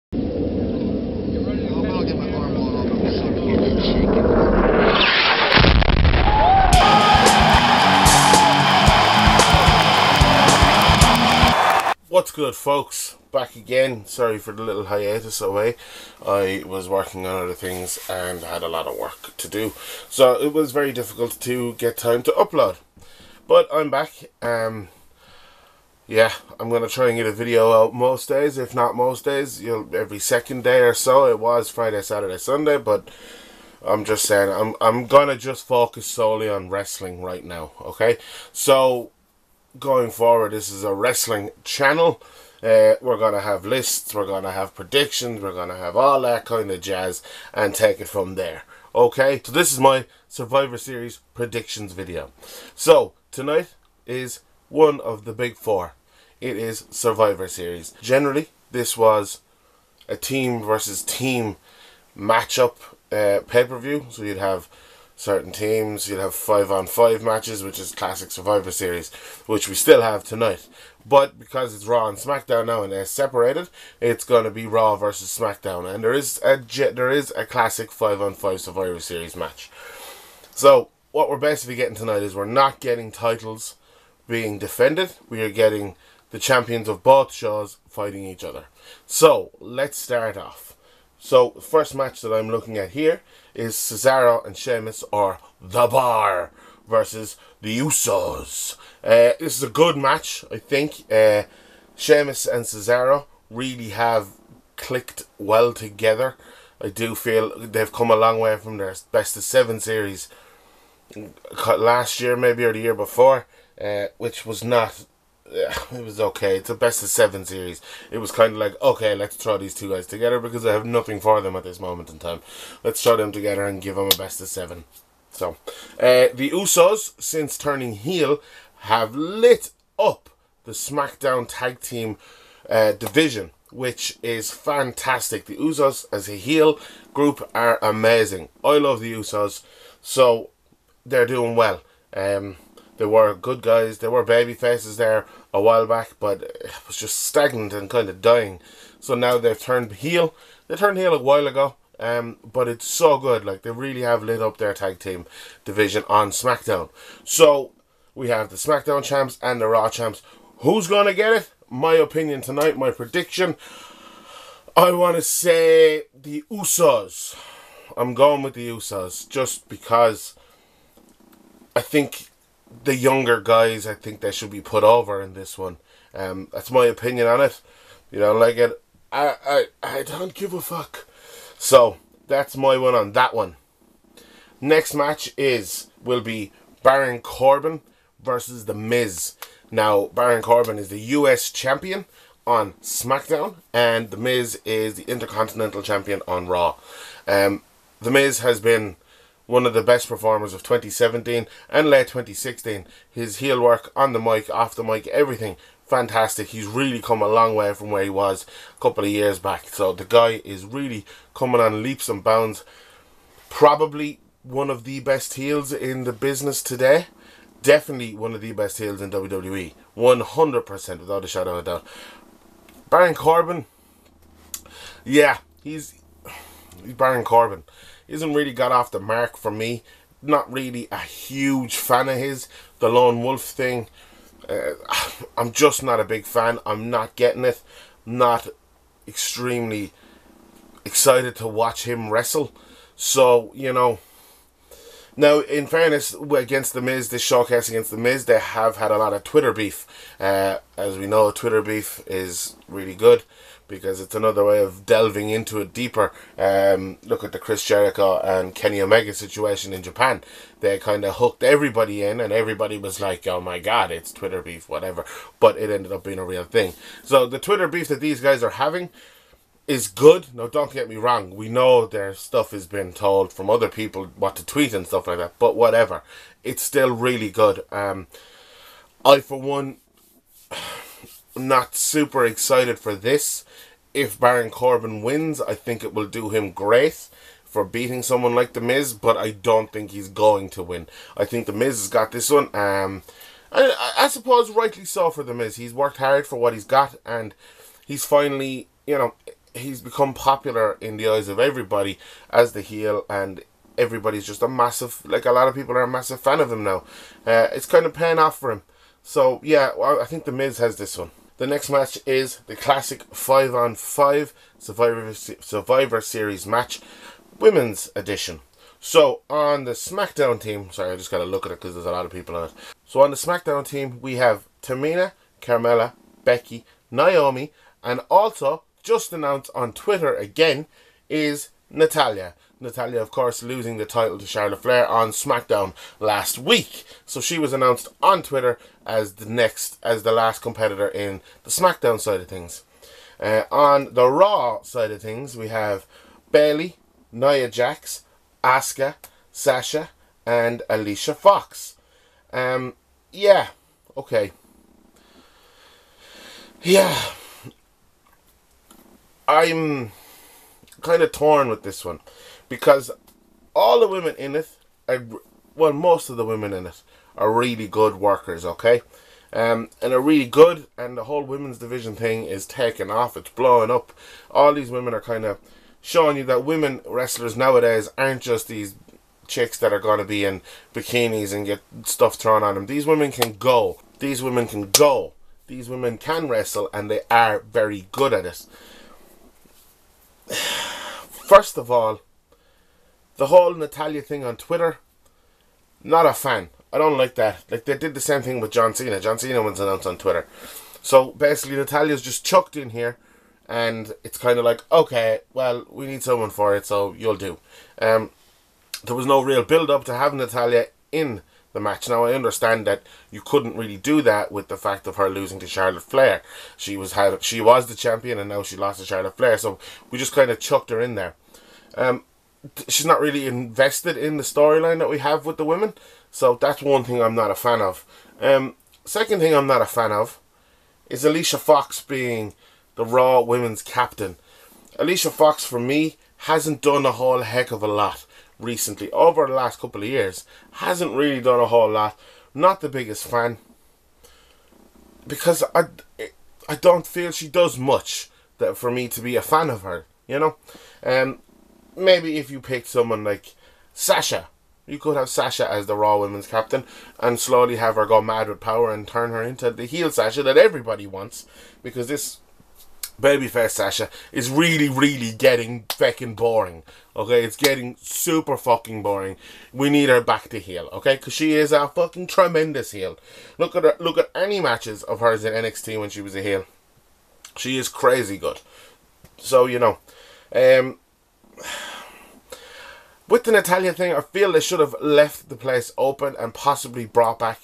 What's good, folks? Back again. Sorry for the little hiatus away. I was working on other things and had a lot of work to do, so it was very difficult to get time to upload. But I'm back. Yeah, I'm gonna try and get a video out most days, if not most days. Every second day or so. It was Friday, Saturday, Sunday, but I'm just saying I'm gonna just focus solely on wrestling right now. Okay, so going forward, this is a wrestling channel. We're gonna have lists, we're gonna have predictions, we're gonna have all that kind of jazz and take it from there. Okay, so this is my Survivor Series predictions video. So tonight is one of the big four. It is Survivor Series. Generally, this was a team versus team matchup pay-per-view. So you'd have certain teams, you'd have 5-on-5 matches, which is classic Survivor Series, which we still have tonight. But because it's Raw and SmackDown now and they're separated, it's going to be Raw versus SmackDown. And there is a classic 5-on-5 Survivor Series match. So what we're basically getting tonight is we're not getting titles being defended. We are getting the champions of both shows fighting each other. So let's start off. So the first match that I'm looking at here is Cesaro and Sheamus, or The Bar, versus the Usos. This is a good match, I think. Sheamus and Cesaro really have clicked well together. I do feel they've come a long way from their best of 7 series last year, maybe, or the year before, which was not... it was okay. It's a best of 7 series. It was kind of like, okay, let's throw these two guys together because I have nothing for them at this moment in time. Let's throw them together and give them a best of 7. So, the Usos, since turning heel, have lit up the SmackDown Tag Team division, which is fantastic. The Usos as a heel group are amazing. I love the Usos, so they're doing well. They were good guys. They were baby faces there a while back, but it was just stagnant and kind of dying. So now they've turned heel. They turned heel a while ago, but it's so good. Like, they really have lit up their tag team division on SmackDown. So we have the SmackDown champs and the Raw champs. Who's going to get it? My opinion tonight, my prediction, I want to say the Usos. I'm going with the Usos just because I think the younger guys, I think they should be put over in this one. That's my opinion on it. You don't like it? I don't give a fuck. So that's my one on that one. Next match will be Baron Corbin versus The Miz. Now, Baron Corbin is the US champion on SmackDown, and The Miz is the Intercontinental champion on Raw. The Miz has been one of the best performers of 2017 and late 2016. His heel work on the mic, off the mic, everything fantastic. He's really come a long way from where he was a couple of years back. So the guy is really coming on leaps and bounds. Probably one of the best heels in the business today. Definitely one of the best heels in WWE. 100%, without a shadow of a doubt. Baron Corbin, yeah, he's Baron Corbin. He hasn't really got off the mark for me. Not really a huge fan of his. The Lone Wolf thing, I'm just not a big fan. I'm not getting it. Not extremely excited to watch him wrestle. So, you know. Now, in fairness, against The Miz, this showcase against The Miz, they have had a lot of Twitter beef. As we know, Twitter beef is really good, because it's another way of delving into it deeper. Look at the Chris Jericho and Kenny Omega situation in Japan. They kind of hooked everybody in, and everybody was like, oh my god, it's Twitter beef, whatever. But it ended up being a real thing. So the Twitter beef that these guys are having is good. Now, don't get me wrong. We know their stuff has been told from other people what to tweet and stuff like that. But whatever. It's still really good. I, for one, not super excited for this. If Baron Corbin wins, I think it will do him great for beating someone like The Miz, but I don't think he's going to win. I think The Miz has got this one. I suppose rightly so for The Miz. He's worked hard for what he's got, and he's finally, you know, he's become popular in the eyes of everybody as the heel, and everybody's just a massive, like a lot of people are a massive fan of him now. It's kind of paying off for him. So yeah, well, I think The Miz has this one. The next match is the classic 5-on-5 Survivor Series match, women's edition. So on the SmackDown team, sorry, I just got to look at it because there's a lot of people on it. So on the SmackDown team, we have Tamina, Carmella, Becky, Naomi, and also, just announced on Twitter again, is Natalya. Natalya, of course, losing the title to Charlotte Flair on SmackDown last week. So she was announced on Twitter as the last competitor in the SmackDown side of things. On the Raw side of things, we have Bayley, Nia Jax, Asuka, Sasha, and Alicia Fox. Yeah, okay. Yeah, I'm kind of torn with this one because all the women in it, well, most of the women in it are really good workers, okay? And are really good, and the whole women's division thing is taking off, it's blowing up. All these women are kind of showing you that women wrestlers nowadays aren't just these chicks that are going to be in bikinis and get stuff thrown on them. These women can go. These women can go. These women can wrestle, and they are very good at it. First of all, the whole Natalya thing on Twitter, not a fan. I don't like that. Like, they did the same thing with John Cena. John Cena was announced on Twitter. So basically, Natalya's just chucked in here, and it's kind of like, okay, well, we need someone for it, so you'll do. There was no real build-up to have Natalya in the match. Now, I understand that you couldn't really do that with the fact of her losing to Charlotte Flair. She was the champion, and now she lost to Charlotte Flair, so we just kind of chucked her in there. She's not really invested in the storyline that we have with the women, so that's one thing I'm not a fan of. Second thing I'm not a fan of is Alicia Fox being the Raw Women's Captain. Alicia Fox, for me, hasn't done a whole heck of a lot recently. Over the last couple of years, hasn't really done a whole lot. Not the biggest fan, because I don't feel she does much that for me to be a fan of her, you know. Maybe if you picked someone like Sasha, you could have Sasha as the Raw Women's Captain and slowly have her go mad with power and turn her into the heel Sasha that everybody wants, because this babyface Sasha is really, really getting fucking boring. Okay, it's getting super fucking boring. We need her back to heel, okay? Because she is a fucking tremendous heel. Look at her. Look at any matches of hers in NXT when she was a heel. She is crazy good. So, you know, with the Natalya thing, I feel they should have left the place open and possibly brought back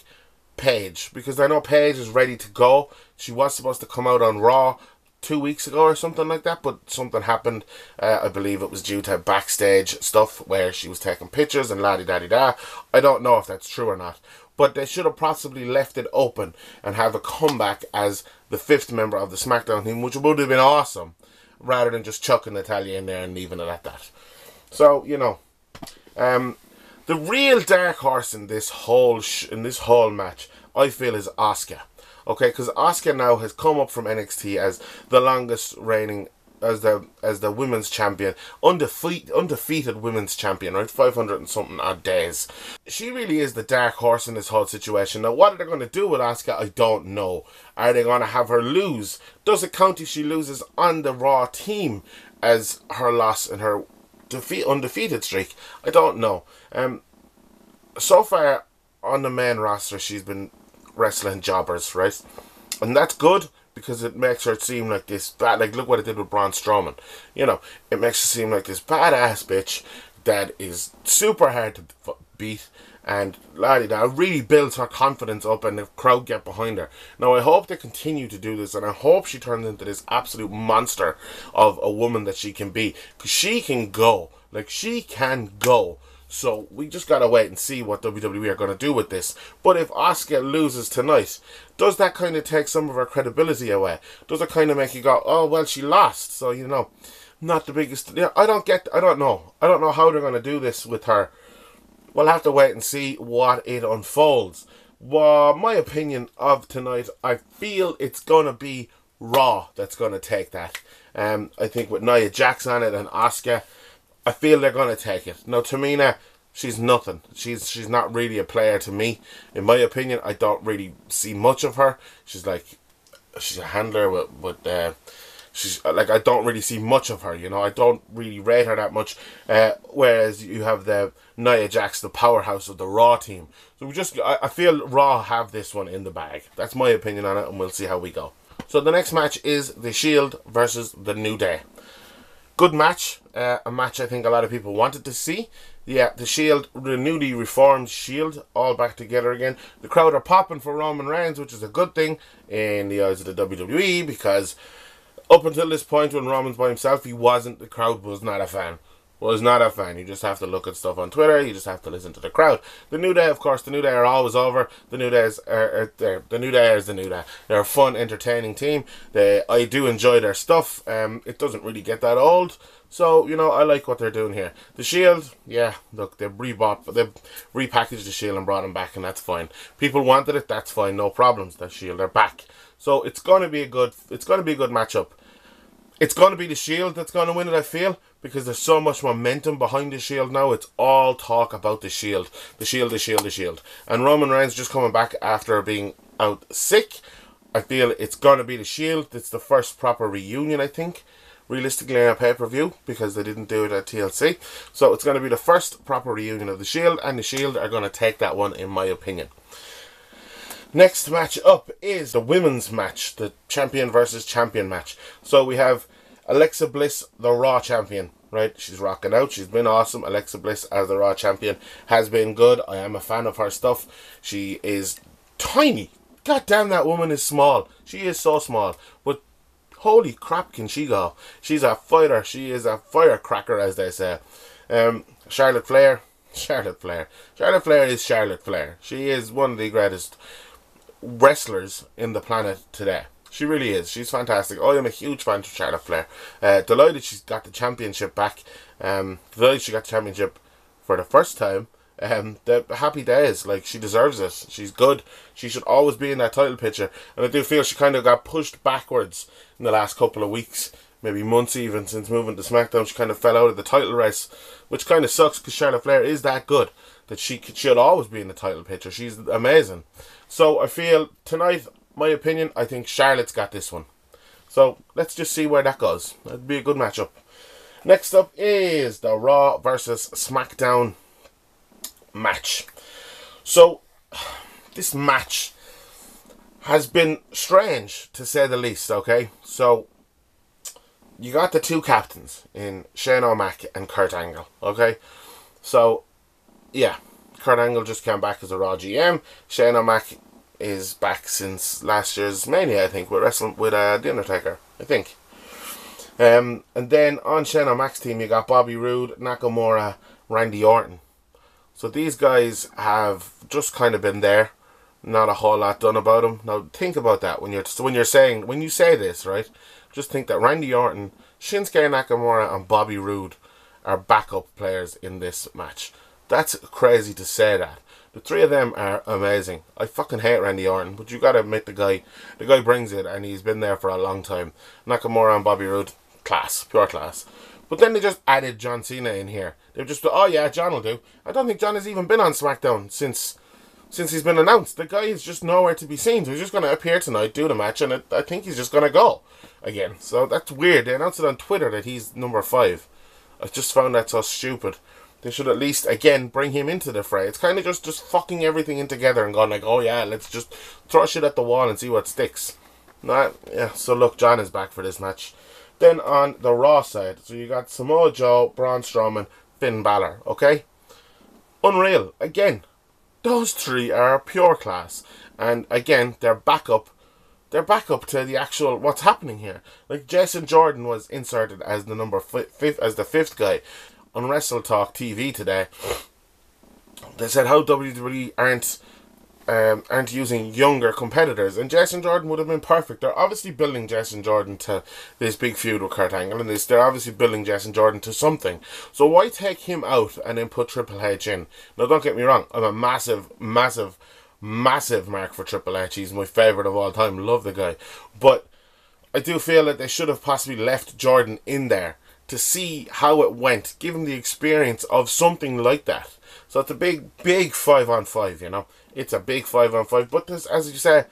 Paige, because I know Paige is ready to go. She was supposed to come out on Raw 2 weeks ago or something like that, but something happened. I believe it was due to backstage stuff where she was taking pictures and la-di-da-di-da. I don't know if that's true or not, but they should have possibly left it open and have a comeback as the 5th member of the SmackDown team, which would have been awesome, rather than just chucking Natalya in there and leaving it at that. So, you know, the real dark horse in this whole match, I feel, is Asuka. Okay, because Asuka now has come up from NXT as the longest reigning, as the women's champion, undefeated women's champion, right? 500 and something odd days. She really is the dark horse in this whole situation. Now, what are they going to do with Asuka? I don't know. Are they going to have her lose? Does it count if she loses on the Raw team as her loss in her undefeated streak? I don't know. So far on the main roster, she's been wrestling jobbers, right? And that's good, because it makes her seem like this bad, like look what it did with Braun Strowman. You know, it makes her seem like this badass bitch that is super hard to beat, and la-di-da, really builds her confidence up and the crowd get behind her. Now, I hope they continue to do this, and I hope she turns into this absolute monster of a woman that she can be, because she can go. Like, she can go. So we just gotta wait and see what WWE are gonna do with this. But if Asuka loses tonight, does that kind of take some of her credibility away? Does it kind of make you go, oh well, she lost, so you know, not the biggest. Yeah, I don't know how they're gonna do this with her. We'll have to wait and see what it unfolds. Well, my opinion of tonight, I feel it's gonna be Raw that's going to take that. I think with Nia Jax on it and Asuka, I feel they're going to take it. Now, Tamina, she's nothing. She's not really a player to me. In my opinion, I don't really see much of her. She's a handler with she's like, I don't really see much of her, you know. I don't really rate her that much. Whereas you have the Nia Jax, the powerhouse of the Raw team. So I feel Raw have this one in the bag. That's my opinion on it, and we'll see how we go. So the next match is the Shield versus the New Day. Good match. A match I think a lot of people wanted to see. Yeah, the Shield, the newly reformed Shield, all back together again. The crowd are popping for Roman Reigns, which is a good thing in the eyes of the WWE, because up until this point, when Roman's by himself, the crowd was not a fan. Was not a fan. You just have to look at stuff on Twitter. You just have to listen to the crowd. The New Day, of course, the New Day are always over. The New Day are there. The New Day is the New Day. They're a fun, entertaining team. I do enjoy their stuff. It doesn't really get that old. So, you know, I like what they're doing here. The Shield, yeah, look, they've repackaged the Shield and brought them back, and that's fine. People wanted it, that's fine, no problems. The Shield are back. So it's gonna be a good matchup. It's going to be the Shield that's going to win it, I feel, because there's so much momentum behind the Shield now. It's all talk about the Shield. The Shield, the Shield, the Shield. And Roman Reigns just coming back after being out sick. I feel it's going to be the Shield. It's the first proper reunion, I think, realistically, on a pay-per-view, because they didn't do it at TLC. So it's going to be the first proper reunion of the Shield, and the Shield are going to take that one, in my opinion. Next match up is the women's match, the champion versus champion match. So we have Alexa Bliss, the Raw champion, right? She's rocking out. She's been awesome. Alexa Bliss as the Raw champion has been good. I am a fan of her stuff. She is tiny. God damn, that woman is small. She is so small. But holy crap, can she go? She's a fighter. She is a firecracker, as they say. Charlotte Flair is Charlotte Flair. She is one of the greatest wrestlers in the planet today. She really is. She's fantastic. I am a huge fan of Charlotte Flair. Delighted she's got the championship back. Delighted she got the championship for the first time. The happy days. Like, she deserves it. She's good. She should always be in that title picture. And I do feel she kind of got pushed backwards in the last couple of weeks, maybe months even, since moving to SmackDown. She kind of fell out of the title race, which kind of sucks, because Charlotte Flair is that good that she should always be in the title picture. She's amazing. So I feel tonight, my opinion, I think Charlotte's got this one. So let's just see where that goes. That'd be a good matchup. Next up is the Raw versus SmackDown match. So this match has been strange, to say the least, okay? So you got the two captains in Shane O'Mac and Kurt Angle, okay? So yeah, Kurt Angle just came back as a Raw GM. Shane O'Mac is back since last year's Mania, I think, with wrestling with The Undertaker, I think. And then on Shane O'Mac's team, you got Bobby Roode, Nakamura, Randy Orton. So these guys have just kind of been there. Not a whole lot done about them. Now think about that when you say this, right? Just think that Randy Orton, Shinsuke Nakamura, and Bobby Roode are backup players in this match. That's crazy to say that. The three of them are amazing. I fucking hate Randy Orton, but you gotta admit the guy brings it, and he's been there for a long time. Nakamura and Bobby Roode, class, pure class. But then they just added John Cena in here. They've just, oh yeah, John will do. I don't think John has even been on SmackDown since he's been announced. The guy is just nowhere to be seen. So he's just going to appear tonight, do the match, and I think he's just going to go again. So that's weird. They announced it on Twitter that he's number 5. I just found that so stupid. They should at least, again, bring him into the fray. It's kind of just fucking everything in together and going like, oh yeah, let's just throw shit at the wall and see what sticks. Yeah, so look, John is back for this match. Then on the Raw side, so you got Samoa Joe, Braun Strowman, Finn Balor, okay? Unreal. Again, those three are pure class. And again, they're backup to the actual what's happening here. Like, Jason Jordan was inserted as the fifth guy on Wrestle Talk TV today. They said how WWE aren't using younger competitors, and Jason Jordan would have been perfect. They're obviously building Jason Jordan to this big feud with Kurt Angle, and they're obviously building Jason Jordan to something. So why take him out and then put Triple H in? Now don't get me wrong, I'm a massive mark for Triple H. He's my favourite of all time. Love the guy. But I do feel that they should have possibly left Jordan in there to see how it went, give him the experience of something like that. So it's a big 5-on-5, you know. It's a big 5-on-5, but there's, as you say,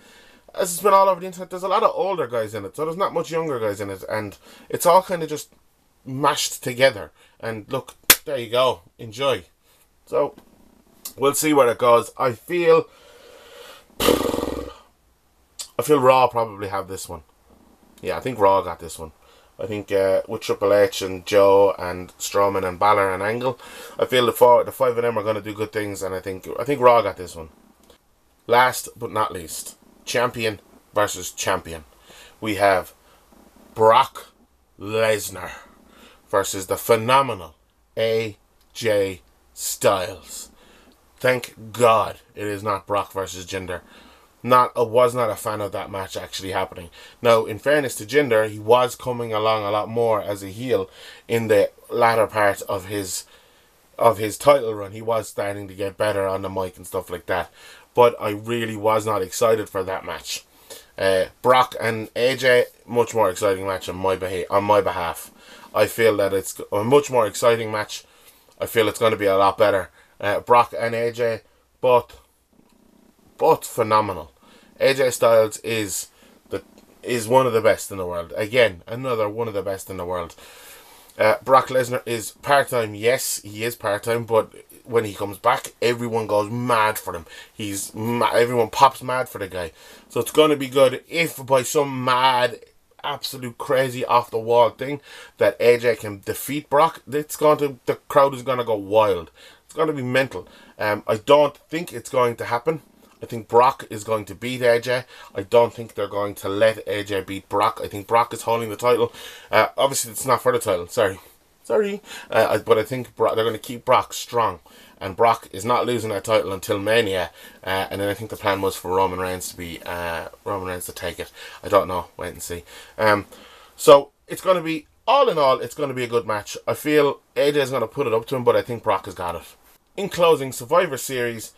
as it's been all over the internet, there's a lot of older guys in it, so there's not much younger guys in it, and it's all kind of just mashed together. And look, there you go, enjoy. So we'll see where it goes. I feel Raw probably have this one. Yeah, I think Raw got this one. I think with Triple H and Joe and Strowman and Balor and Angle, I feel the five of them are going to do good things, and I think Raw got this one. Last but not least, champion versus champion. We have Brock Lesnar versus the phenomenal AJ Styles. Thank God it is not Brock versus Jinder. I was not a fan of that match actually happening. Now, in fairness to Jinder, he was coming along a lot more as a heel in the latter part of his title run. He was starting to get better on the mic and stuff like that. But I really was not excited for that match. Brock and AJ, much more exciting match on my behalf. I feel that it's a much more exciting match. I feel it's going to be a lot better. Brock and AJ, both phenomenal. AJ Styles is one of the best in the world. Again, another one of the best in the world. Brock Lesnar is part-time. Yes, he is part-time, but when he comes back, everyone goes mad for him. Everyone pops mad for the guy. So it's going to be good if by some mad, absolute crazy off-the-wall thing that AJ can defeat Brock. The crowd is going to go wild. It's going to be mental. I don't think it's going to happen. I think Brock is going to beat AJ. I don't think they're going to let AJ beat Brock. I think Brock is holding the title. Obviously, it's not for the title. Sorry. But I think they're going to keep Brock strong. And Brock is not losing that title until Mania. And then I think the plan was for Roman Reigns to take it. I don't know. Wait and see. So it's going to be, all in all, it's going to be a good match. I feel AJ is going to put it up to him, but I think Brock has got it. In closing, Survivor Series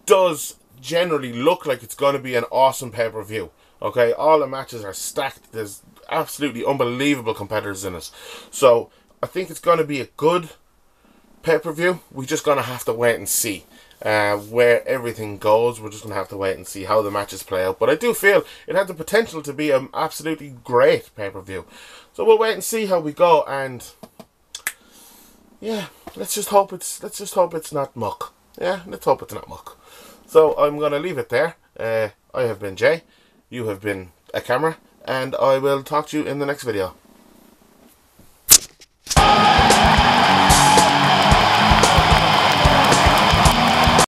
does generally look like it's going to be an awesome pay-per-view. Okay, all the matches are stacked. There's absolutely unbelievable competitors in it. So I think it's going to be a good pay-per-view. We're just going to have to wait and see where everything goes. We're just going to have to wait and see how the matches play out. But I do feel it had the potential to be an absolutely great pay-per-view. So we'll wait and see how we go. And yeah, let's just hope it's not muck. Yeah, let's hope it's not muck. So I'm going to leave it there. I have been Jay. You have been a camera. And I will talk to you in the next video.